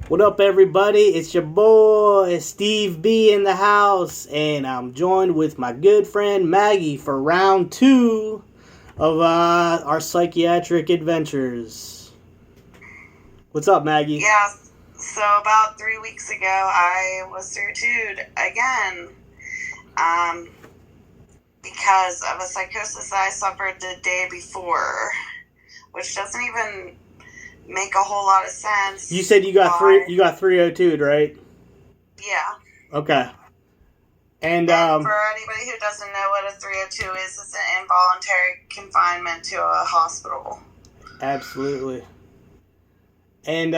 What up, everybody? It's your boy Steve B in the house, and I'm joined with my good friend Maggie for round 2 of our psychiatric adventures. What's up, Maggie? Yeah, so about 3 weeks ago, I was tattooed again because of a psychosis that I suffered the day before, which doesn't even make a whole lot of sense. You said you got 302'd, right? Yeah. Okay. And for anybody who doesn't know what a 302 is, it's an involuntary confinement to a hospital. Absolutely. And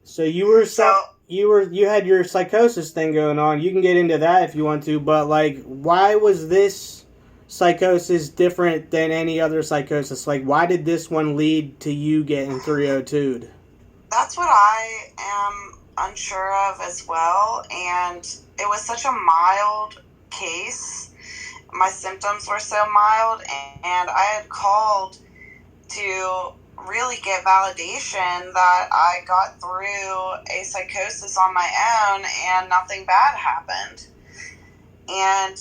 so you had your psychosis thing going on. You can get into that if you want to, but like, why was this psychosis different than any other psychosis? Like, why did this one lead to you getting 302'd? That's what I am unsure of as well, and it was such a mild case. My symptoms were so mild, and I had called to really get validation that I got through a psychosis on my own and nothing bad happened. And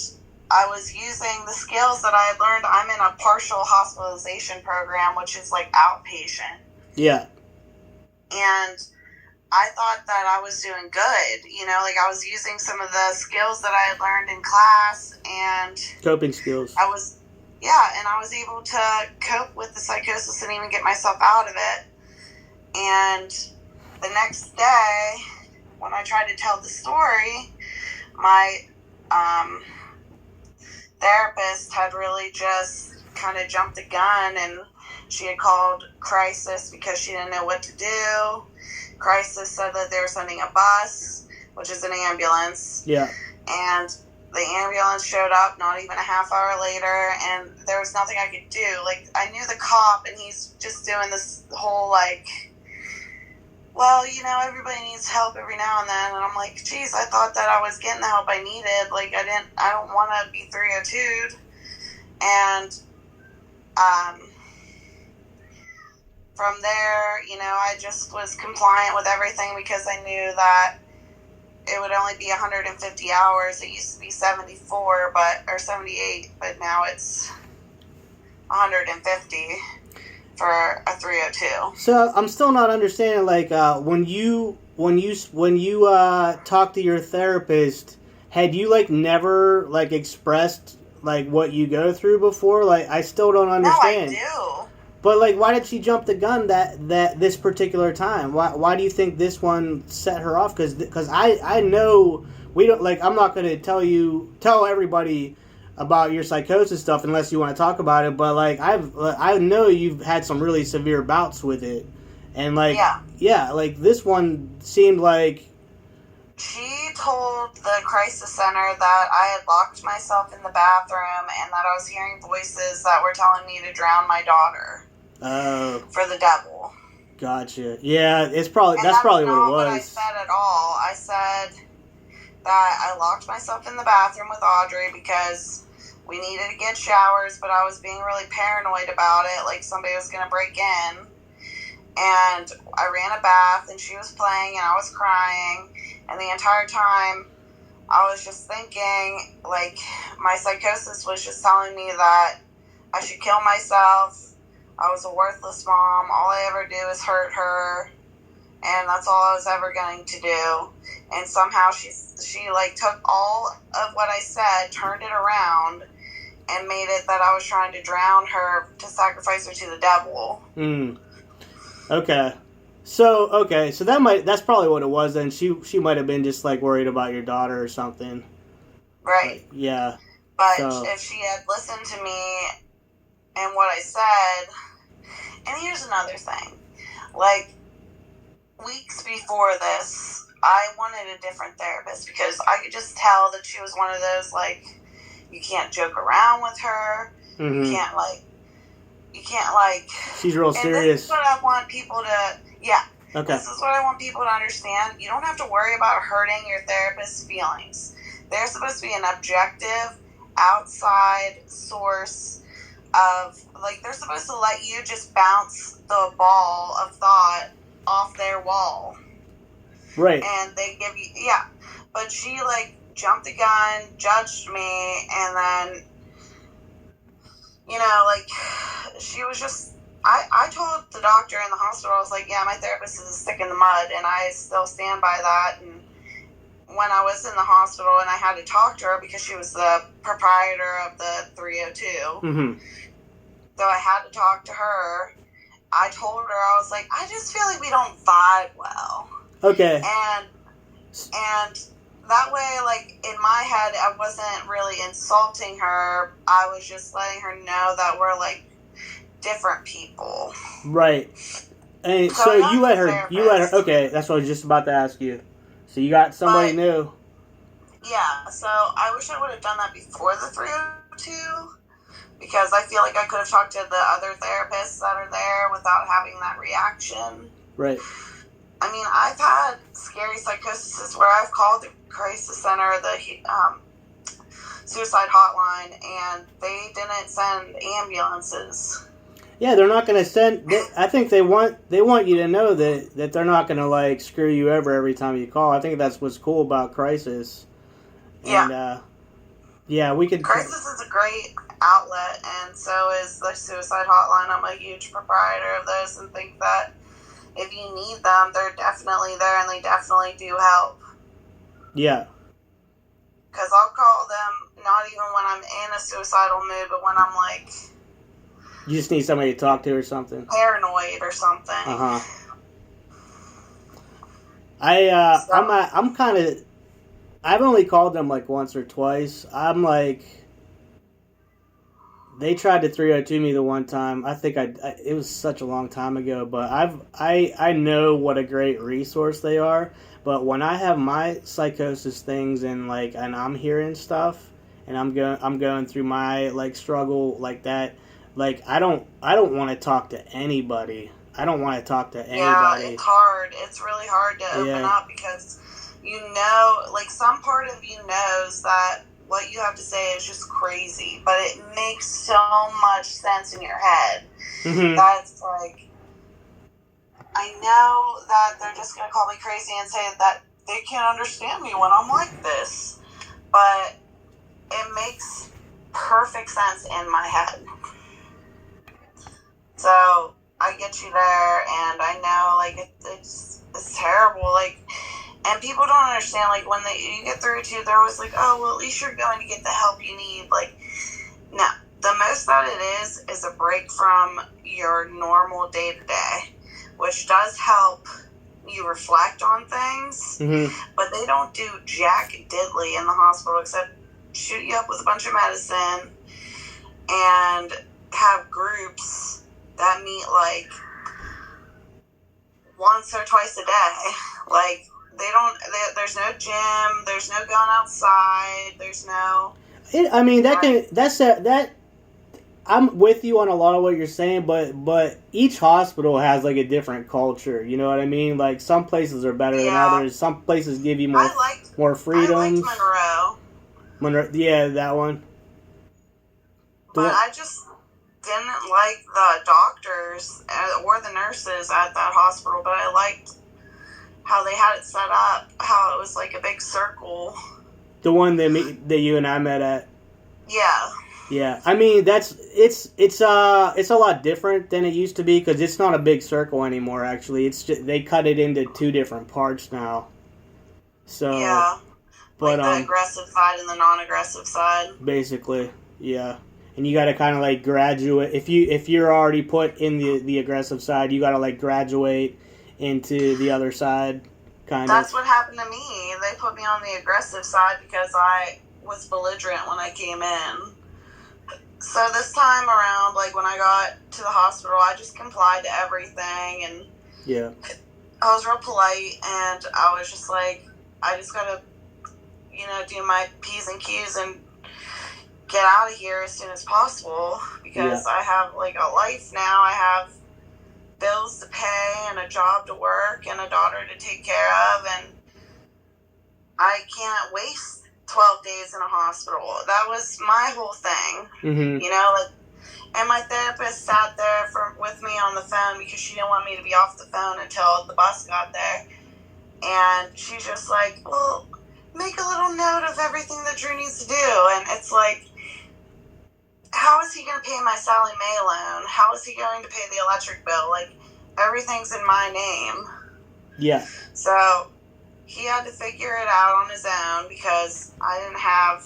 I was using the skills that I had learned. I'm in a partial hospitalization program, which is like outpatient. Yeah. And I thought that I was doing good, like I was using some of the skills that I had learned in class and coping skills. I was able to cope with the psychosis and even get myself out of it. And the next day, when I tried to tell the story, my therapist had really just kind of jumped the gun, and she had called crisis because she didn't know what to do. Crisis said that they were sending a bus, which is an ambulance. Yeah. And the ambulance showed up not even a half hour later, and there was nothing I could do. Like, I knew the cop, and he's just doing this whole, like, well, everybody needs help every now and then. And I'm like, geez, I thought that I was getting the help I needed. Like, I don't want to be 302'd. And, from there, I just was compliant with everything because I knew that it would only be 150 hours. It used to be 74, or 78, but now it's 150 for a 302. So I'm still not understanding. Like, when you talked to your therapist, had you like never like expressed like what you go through before? Like, I still don't understand. No, I do. But like, why did she jump the gun that this particular time? Why do you think this one set her off? Because I know we don't, like, I'm not going to tell everybody about your psychosis stuff unless you want to talk about it. But like, I know you've had some really severe bouts with it, and like like this one seemed like. She told the crisis center that I had locked myself in the bathroom and that I was hearing voices that were telling me to drown my daughter. For the devil. Gotcha. Yeah, that's probably what it was. That's not what I said at all. I said that I locked myself in the bathroom with Audrey because we needed to get showers, but I was being really paranoid about it, like somebody was going to break in. And I ran a bath, and she was playing, and I was crying. And the entire time, I was just thinking, like, my psychosis was just telling me that I should kill myself. I was a worthless mom. All I ever do is hurt her, and that's all I was ever going to do. And somehow she like took all of what I said, turned it around, and made it that I was trying to drown her to sacrifice her to the devil. Okay. So that's probably what it was. Then she might have been just like worried about your daughter or something. Right. Yeah. But if she had listened to me and what I said. And here's another thing. Like, weeks before this, I wanted a different therapist because I could just tell that she was one of those, like, you can't joke around with her. Mm-hmm. You can't, like... She's real serious. This is what I want people to... Yeah. Okay. This is what I want people to understand. You don't have to worry about hurting your therapist's feelings. They're supposed to be an objective, outside source of, like, they're supposed to let you just bounce the ball of thought off their wall. Right. And they give you, yeah. But she, like, jumped the gun, judged me, and then, you know, like, she was just, I told the doctor in the hospital, I was like, yeah, my therapist is a stick in the mud, and I still stand by that. And when I was in the hospital and I had to talk to her because she was the proprietor of the 302, Mm-hmm. so I had to talk to her. I told her, I was like, I just feel like we don't vibe well. Okay. And that way, like, in my head, I wasn't really insulting her. I was just letting her know that we're, like, different people. Right. And so you let her, okay, that's what I was just about to ask you. So you got somebody new. Yeah, so I wish I would have done that before the 302, because I feel like I could have talked to the other therapists that are there without having that reaction. Right. I mean, I've had scary psychosis where I've called the crisis center, the suicide hotline, and they didn't send ambulances. Yeah, they're not going to send. I think they want you to know that they're not going to, like, screw you over every time you call. I think that's what's cool about Crisis. And, yeah, we could. Crisis is a great outlet, and so is the suicide hotline. I'm a huge proprietor of those, and think that if you need them, they're definitely there, and they definitely do help. Yeah. Because I'll call them not even when I'm in a suicidal mood, but when I'm, like, you just need somebody to talk to or something. Paranoid or something. Uh-huh. I'm kind of... I've only called them, like, once or twice. I'm, like... They tried to 302 me the one time. I think it was such a long time ago, but I know what a great resource they are. But when I have my psychosis things and I'm hearing stuff and I'm going through my, like, struggle like that, like, I don't want to talk to anybody. I don't want to talk to anybody. Yeah, it's hard. It's really hard to open up because you know, like, some part of you knows that what you have to say is just crazy, but it makes so much sense in your head. Mm-hmm. That's like, I know that they're just going to call me crazy and say that they can't understand me when I'm like this, but it makes perfect sense in my head. So I get you there, and I know, like, it's terrible, like, and people don't understand, like, when you get through to, they're always like, oh, well, at least you're going to get the help you need. Like, no, the most that it is a break from your normal day-to-day, which does help you reflect on things, but they don't do jack diddly in the hospital except shoot you up with a bunch of medicine and have groups that meet, like, once or twice a day. Like, there's no gym, there's no going outside, there's no... I'm with you on a lot of what you're saying, but each hospital has, like, a different culture, you know what I mean? Like, some places are better than others, some places give you more freedoms. I liked Monroe. Yeah, that one. But I just didn't like the doctors or the nurses at that hospital, but I liked how they had it set up, how it was like a big circle. The one that you and I met at. Yeah. Yeah, I mean it's a lot different than it used to be because it's not a big circle anymore. Actually, it's just, they cut it into two different parts now. So yeah, but like the aggressive side and the non-aggressive side. Basically, yeah. And you got to kind of like graduate if you're already put in the aggressive side, you got to like graduate into the other side. That's what happened to me. They put me on the aggressive side because I was belligerent when I came in. So this time around, like when I got to the hospital, I just complied to everything, and yeah, I was real polite, and I was just like, I just gotta, do my P's and Q's and get out of here as soon as possible because I have like a life now. I have bills to pay and a job to work and a daughter to take care of, and I can't waste 12 days in a hospital. That was my whole thing. Mm-hmm. Like And my therapist sat there with me on the phone because she didn't want me to be off the phone until the bus got there. And she's just like, well, make a little note of everything that Drew needs to do. And it's like, how is he going to pay my Sally Mae loan? How is he going to pay the electric bill? Like, everything's in my name. Yeah. So he had to figure it out on his own because I didn't have,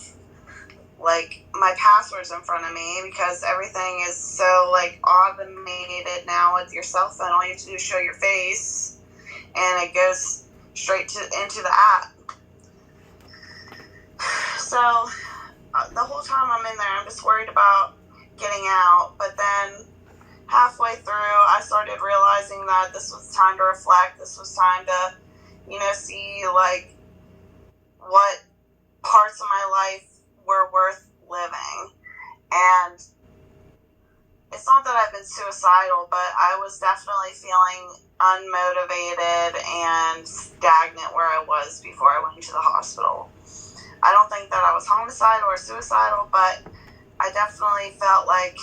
like, my passwords in front of me because everything is so, like, automated now with your cell phone. All you have to do is show your face, and it goes straight into the app. So the whole time I'm in there, I'm just worried about getting out. But then halfway through, I started realizing that this was time to reflect. This was time to, see, like, what parts of my life were worth living. And it's not that I've been suicidal, but I was definitely feeling unmotivated and stagnant where I was before I went to the hospital. I don't think that I was homicidal or suicidal, but I definitely felt like,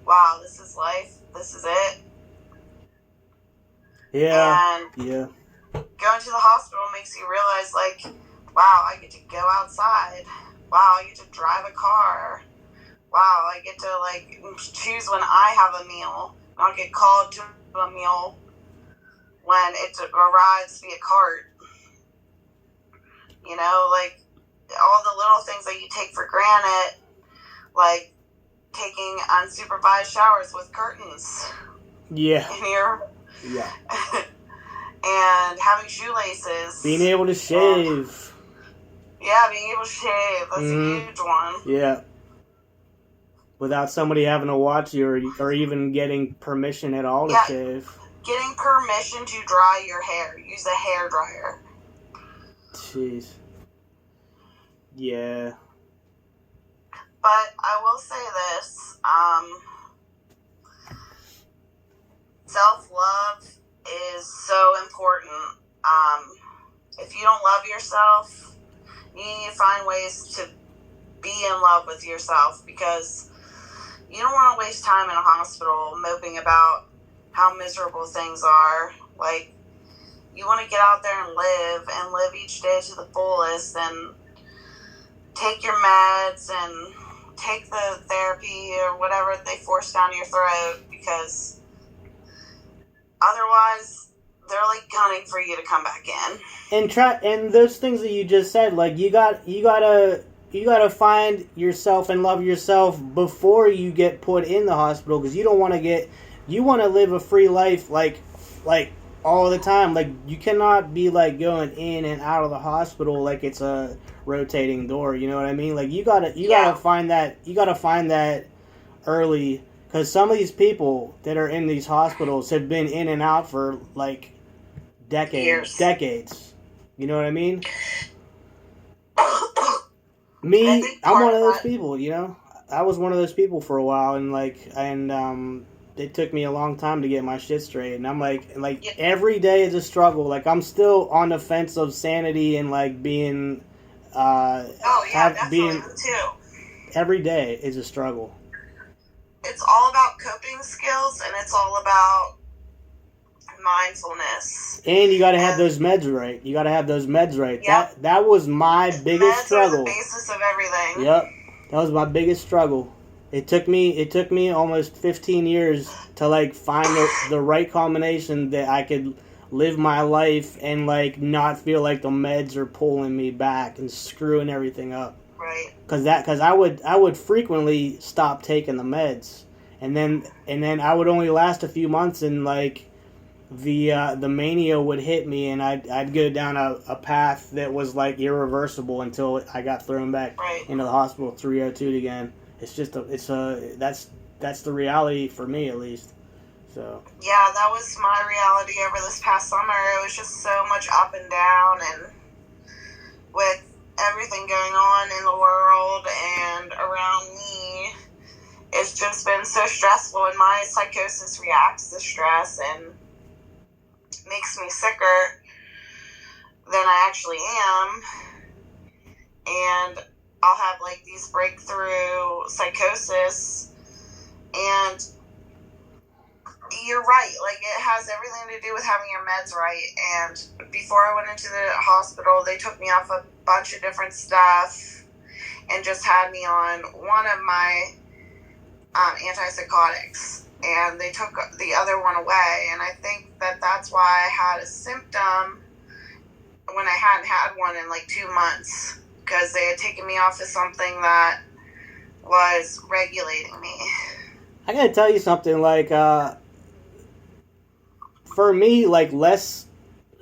wow, this is life. This is it. Yeah. And yeah. Going to the hospital makes you realize, like, wow, I get to go outside. Wow, I get to drive a car. Wow, I get to, like, choose when I have a meal. I don't get called to a meal when it arrives via cart. Like, all the little things that you take for granted, like taking unsupervised showers with curtains. Yeah. In your... Yeah. And having shoelaces. Being able to shave. Being able to shave. That's a huge one. Yeah. Without somebody having to watch you or even getting permission at all to shave. Getting permission to dry your hair. Use a hair dryer. Jeez. Yeah. But I will say this. Self-love is so important. If you don't love yourself, you need to find ways to be in love with yourself, because you don't want to waste time in a hospital moping about how miserable things are. Like, you want to get out there and live each day to the fullest, and take your meds and take the therapy or whatever they force down your throat, because otherwise they're like gunning for you to come back in. And those things that you just said, like, you gotta find yourself and love yourself before you get put in the hospital, because you want to live a free life like all the time. Like, you cannot be like going in and out of the hospital like it's a rotating door, you know what I mean? Like, you gotta find that early, because some of these people that are in these hospitals have been in and out for like decades. You know what I mean? Me, I'm one of those people, I was one of those people for a while, and it took me a long time to get my shit straight, and I'm like every day is a struggle. Like, I'm still on the fence of sanity and like being definitely too. Every day is a struggle. It's all about coping skills, and it's all about mindfulness. And you got to have those meds right. Yep. That was my biggest struggle. Meds are the basis of everything. Yep. That was my biggest struggle. It took me almost 15 years to like find the right combination that I could live my life and like not feel like the meds are pulling me back and screwing everything up. Right. Because I would frequently stop taking the meds, and then I would only last a few months, and like the mania would hit me, and I'd go down a path that was like irreversible until I got thrown back into the hospital 302 again. It's just that's the reality for me, at least. So yeah, that was my reality over this past summer. It was just so much up and down, and with everything going on in the world and around me, it's just been so stressful, and my psychosis reacts to stress and makes me sicker than I actually am. And I'll have like these breakthrough psychosis And you're right. Like, it has everything to do with having your meds right. And before I went into the hospital, they took me off a bunch of different stuff and just had me on one of my antipsychotics. And they took the other one away. And I think that that's why I had a symptom when I hadn't had one in like 2 months. Because they had taken me off of something that was regulating me. I gotta tell you something, like, for me, like, less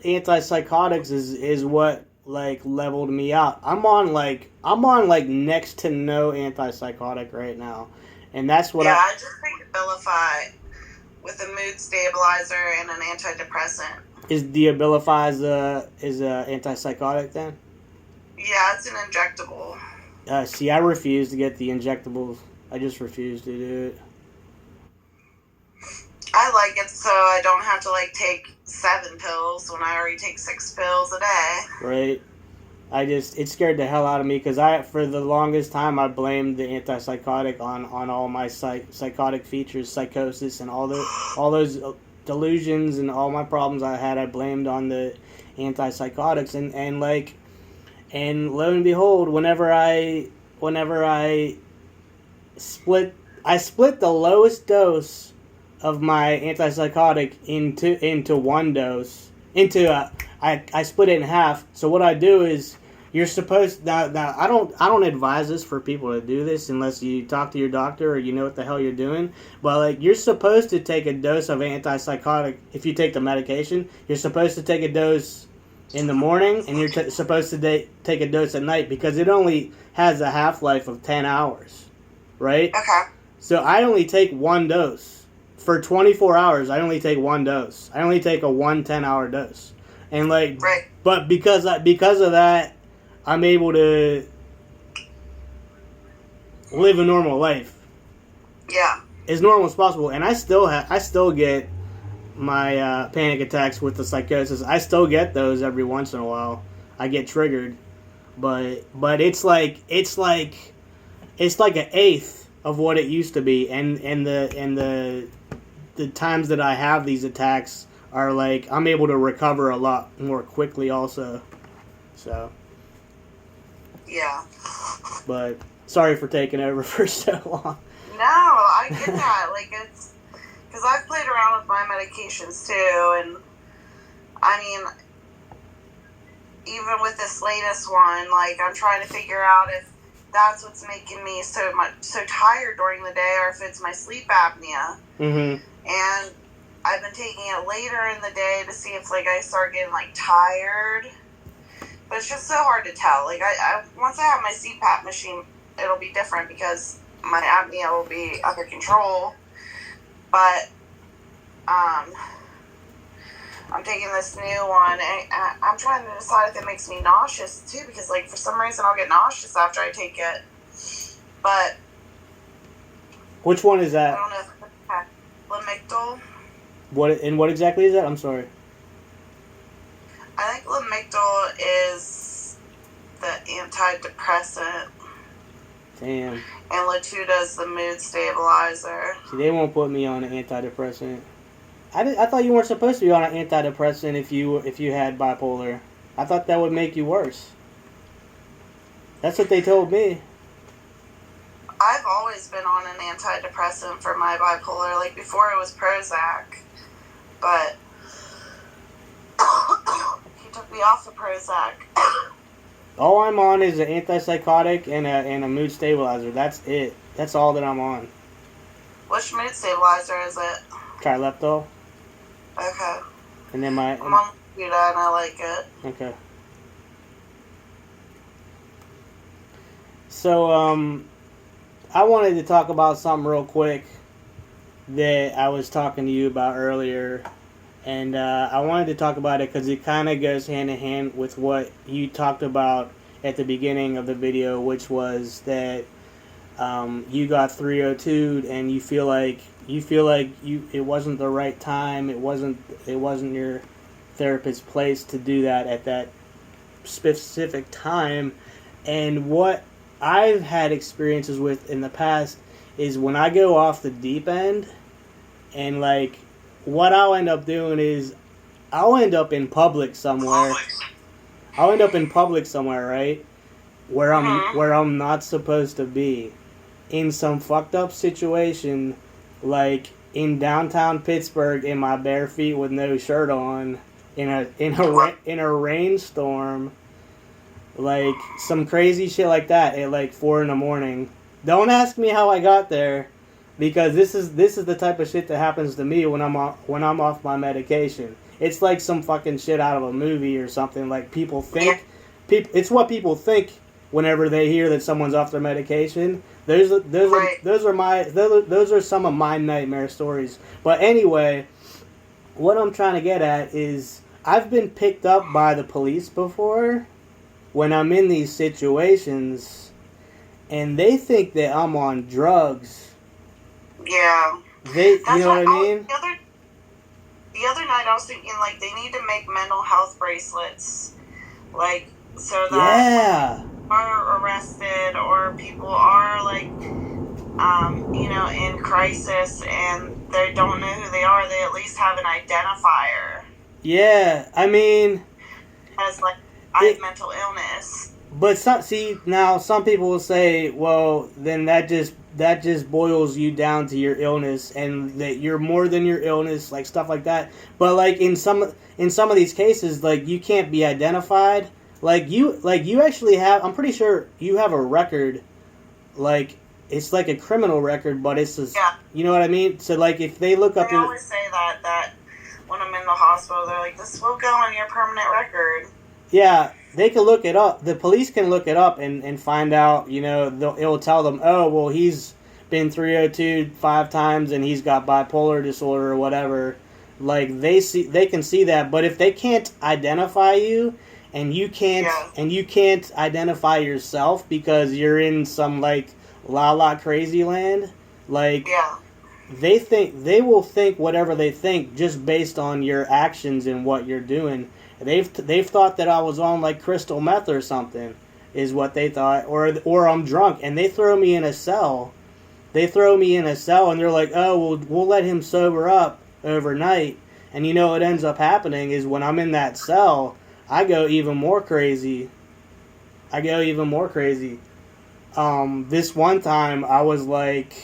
antipsychotics is what, like, leveled me out. I'm on next to no antipsychotic right now. And that's what I just take Abilify with a mood stabilizer and an antidepressant. Is the Abilify is a antipsychotic then? Yeah, it's an injectable. See, I refuse to get the injectables. I just refuse to do it. I like it so I don't have to like take 7 pills when I already take 6 pills a day. Right. It scared the hell out of me because for the longest time, I blamed the antipsychotic on all my psychotic features, psychosis, and all those delusions and all my problems I had. I blamed on the antipsychotics, and lo and behold, whenever I split the lowest dose of my antipsychotic into one dose. I split it in half. So what I do is, you're supposed now I don't advise this for people to do this unless you talk to your doctor or you know what the hell you're doing. But like, you're supposed to take a dose of antipsychotic if you take the medication. You're supposed to take a dose in the morning, and you're supposed to take a dose at night, because it only has a half-life of 10 hours, right? Okay. So I only take one dose. For 24 hours, I only take one dose. I only take a 10-hour dose. And like, right. But because of that, I'm able to live a normal life. Yeah. As normal as possible. And I still get my panic attacks with the psychosis. I still get those every once in a while. I get triggered. But it's like an eighth of what it used to be, and the times that I have these attacks are like, I'm able to recover a lot more quickly also. So. Yeah. But sorry for taking over for so long. No, I get that. Like, it's because I've played around with my medications too, and I mean, even with this latest one, like, I'm trying to figure out if that's what's making me so tired during the day, or if it's my sleep apnea. Mm-hmm. And I've been taking it later in the day to see if like I start getting like tired, but it's just so hard to tell. Like, I once I have my CPAP machine, it'll be different because my apnea will be under control. But I'm taking this new one, and I'm trying to decide if it makes me nauseous too, because like for some reason I'll get nauseous after I take it. But which one is that? I don't know if it's Lamictal. What exactly is that? I'm sorry. I think Lamictal is the antidepressant. Damn. And Latuda is the mood stabilizer. See, they won't put me on an antidepressant. I thought you weren't supposed to be on an antidepressant if you had bipolar. I thought that would make you worse. That's what they told me. I've always been on an antidepressant for my bipolar, like before it was Prozac. But he took me off the Prozac. All I'm on is an antipsychotic and a mood stabilizer. That's it. That's all that I'm on. Which mood stabilizer is it? Trileptal. Okay. And then I'm on Latuda and I like it. Okay. So, I wanted to talk about something real quick that I was talking to you about earlier. And I wanted to talk about it because it kind of goes hand in hand with what you talked about at the beginning of the video, which was that you got 302'd and you feel like it wasn't the right time. It wasn't your therapist's place to do that at that specific time. And what I've had experiences with in the past is when I go off the deep end, and like what I'll end up doing is I'll end up in public somewhere. I'll end up in public somewhere, right? Where I'm not supposed to be, in some fucked up situation, like in downtown Pittsburgh in my bare feet with no shirt on, in a rainstorm, like some crazy shit like that at like 4 a.m. Don't ask me how I got there, because this is the type of shit that happens to me when I'm off my medication. It's like some fucking shit out of a movie or something. Like people think, it's what people think whenever they hear that someone's off their medication. Those are some of my nightmare stories. But anyway, what I'm trying to get at is I've been picked up by the police before when I'm in these situations, and they think that I'm on drugs. Yeah. You know what I mean? The other night I was thinking, like, they need to make mental health bracelets, like, so that people are arrested or people are, like, in crisis and they don't know who they are, they at least have an identifier. Yeah, I mean, as like, I have mental illness. But some people will say, well, then that just boils you down to your illness, and that you're more than your illness, like stuff like that. But like in some of these cases, like you can't be identified. Like you actually have. I'm pretty sure you have a record. Like it's like a criminal record, but it's just, you know what I mean. So like if they look up, they always say that when I'm in the hospital, they're like, this will go on your permanent record. Yeah. They can look it up. The police can look it up and find out, it'll tell them, oh, well, he's been 302 5 times and he's got bipolar disorder or whatever. Like, they can see that. But if they can't identify you and you can't identify yourself because you're in some, like, la crazy land, like, they will think whatever they think just based on your actions and what you're doing. They've thought that I was on like crystal meth or something, is what they thought, or I'm drunk, and they throw me in a cell. And they're like, oh, well, we'll let him sober up overnight. And what ends up happening is when I'm in that cell, I go even more crazy. This one time I was like,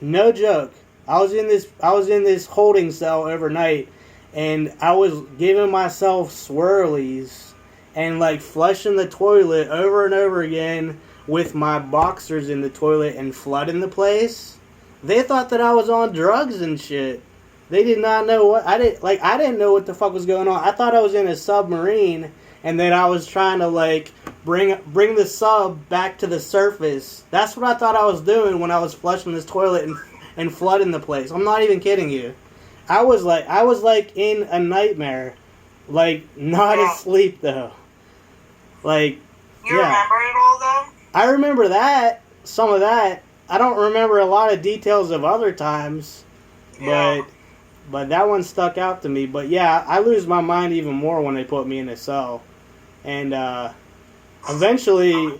no joke, I was in this holding cell overnight. And I was giving myself swirlies and like flushing the toilet over and over again with my boxers in the toilet and flooding the place. They thought that I was on drugs and shit. They did not know what I didn't know what the fuck was going on. I thought I was in a submarine and that I was trying to like bring the sub back to the surface. That's what I thought I was doing when I was flushing this toilet and flooding the place. I'm not even kidding you. I was like in a nightmare, like not asleep though. Like, you remember it all though? I remember some of that. I don't remember a lot of details of other times, but that one stuck out to me. But yeah, I lose my mind even more when they put me in a cell, and eventually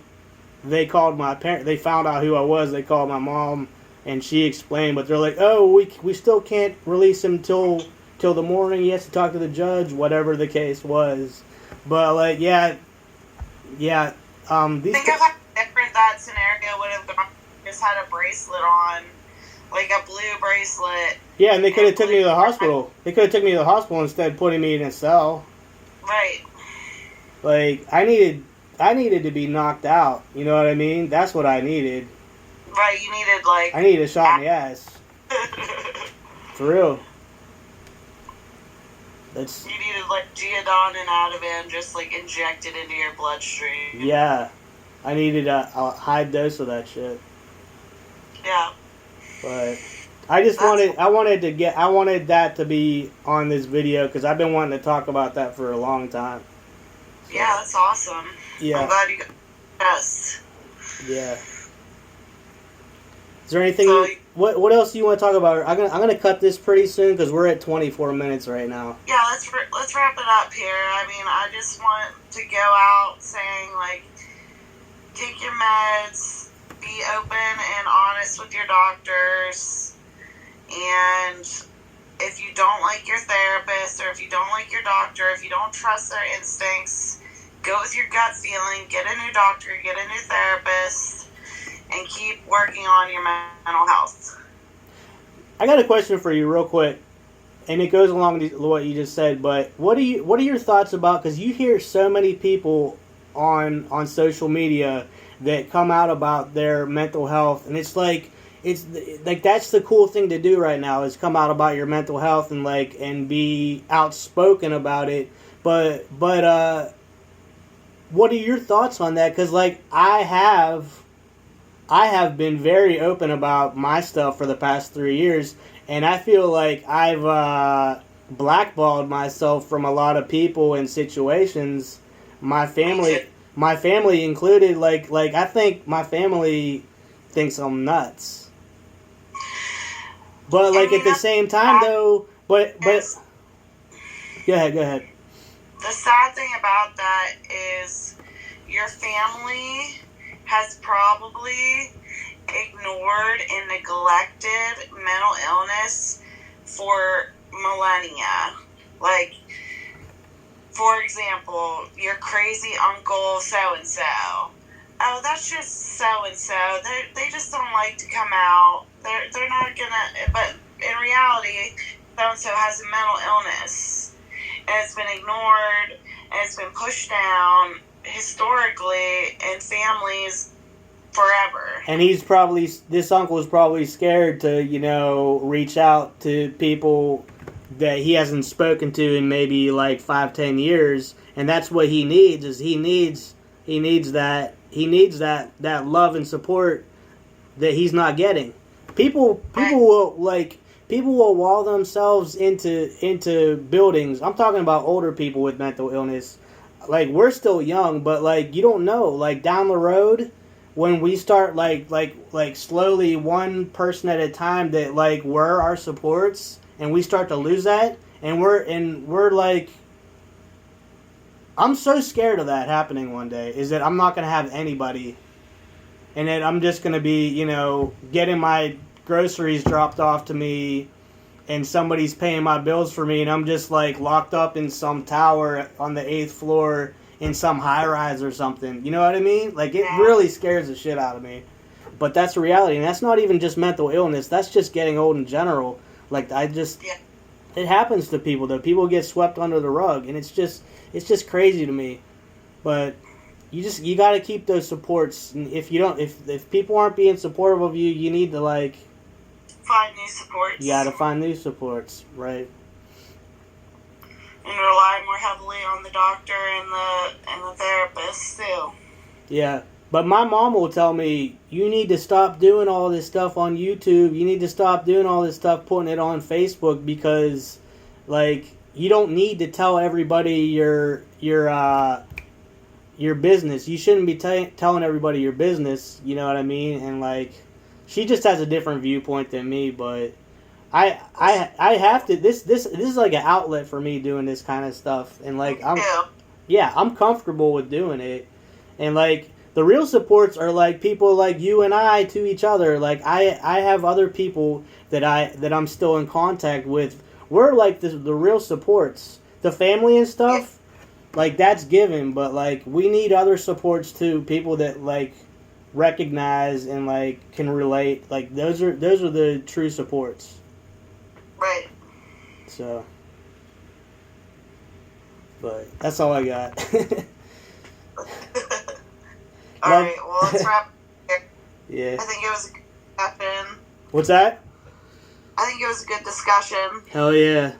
they called my parents. They found out who I was. They called my mom. And she explained, but they're like, oh, we still can't release him till the morning. He has to talk to the judge, whatever the case was. But like, think of how different that scenario would have gone. Just had a bracelet on, like a blue bracelet. Yeah, and they could have took me to the hospital. They could have took me to the hospital instead of putting me in a cell. Right. Like I needed to be knocked out. You know what I mean? That's what I needed. Right, you needed like... I needed a shot in the ass. For real. You needed like Geodon and Ativan just like injected into your bloodstream. Yeah. I needed a high dose of that shit. Yeah. But I wanted that to be on this video because I've been wanting to talk about that for a long time. So, yeah, that's awesome. Yeah. I'm glad you got best. Yeah. Is there anything? What else do you want to talk about? I'm gonna cut this pretty soon because we're at 24 minutes right now. Yeah, let's wrap it up here. I mean, I just want to go out saying like, take your meds, be open and honest with your doctors. And if you don't like your therapist, or if you don't like your doctor, if you don't trust their instincts, go with your gut feeling, get a new doctor, get a new therapist, and keep working on your mental health. I got a question for you real quick, and it goes along with what you just said, but what are your thoughts about, because you hear so many people on social media that come out about their mental health, and it's like that's the cool thing to do right now, is come out about your mental health and be outspoken about it, but what are your thoughts on that? Because I have been very open about my stuff for the past 3 years, and I feel like I've blackballed myself from a lot of people and situations. My family included. I think my family thinks I'm nuts. But at the same time, though, but go ahead. The sad thing about that is your family has probably ignored and neglected mental illness for millennia. Like, for example, your crazy uncle so-and-so. Oh, that's just so-and-so. They just don't like to come out. They're not gonna... But in reality, so-and-so has a mental illness. And it's been ignored, and it's been pushed down historically in families forever. And this uncle is probably scared to, reach out to people that he hasn't spoken to in maybe 5-10 years, and that's what he needs. Is he needs that love and support that he's not getting. People will wall themselves into buildings. I'm talking about older people with mental illness. We're still young, but you don't know. Down the road, when we start slowly, one person at a time, that we're our supports, and we start to lose that, and we're I'm so scared of that happening one day. Is that I'm not gonna have anybody, and then I'm just gonna be getting my groceries dropped off to me, and somebody's paying my bills for me, and I'm just locked up in some tower on the 8th floor in some high rise or something. You know what I mean? It really scares the shit out of me. But that's the reality, and that's not even just mental illness. That's just getting old in general. It happens to people. Though people get swept under the rug, and it's just crazy to me. But you got to keep those supports. And if people aren't being supportive of you, you need to find new supports. You got to find new supports, right? And rely more heavily on the doctor and the therapist too. Yeah, but my mom will tell me, you need to stop doing all this stuff on YouTube. You need to stop doing all this stuff, putting it on Facebook, because you don't need to tell everybody your business. You shouldn't be telling everybody your business. You know what I mean? And she just has a different viewpoint than me, but I have to. This is an outlet for me doing this kind of stuff, and I'm comfortable with doing it, and the real supports are people like you and I to each other. I have other people that I'm still in contact with. We're the real supports. The family and stuff, that's given, but we need other supports too. People that recognize and can relate. Those are the true supports. Right. So, but that's all I got. Alright, well, let's wrap here. Yeah. I think it was a good discussion. What's that? I think it was a good discussion. Hell yeah.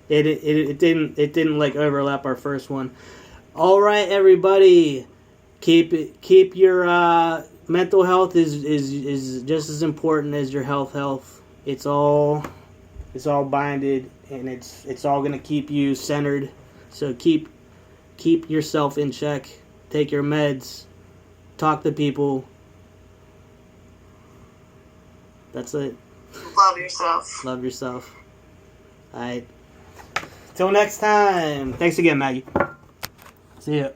It didn't overlap our first one. All right, everybody. Keep your mental health is just as important as your health. It's all binded, and it's all gonna keep you centered. So keep yourself in check. Take your meds. Talk to people. That's it. Love yourself. Love yourself. All right. Till next time. Thanks again, Maggie. See ya.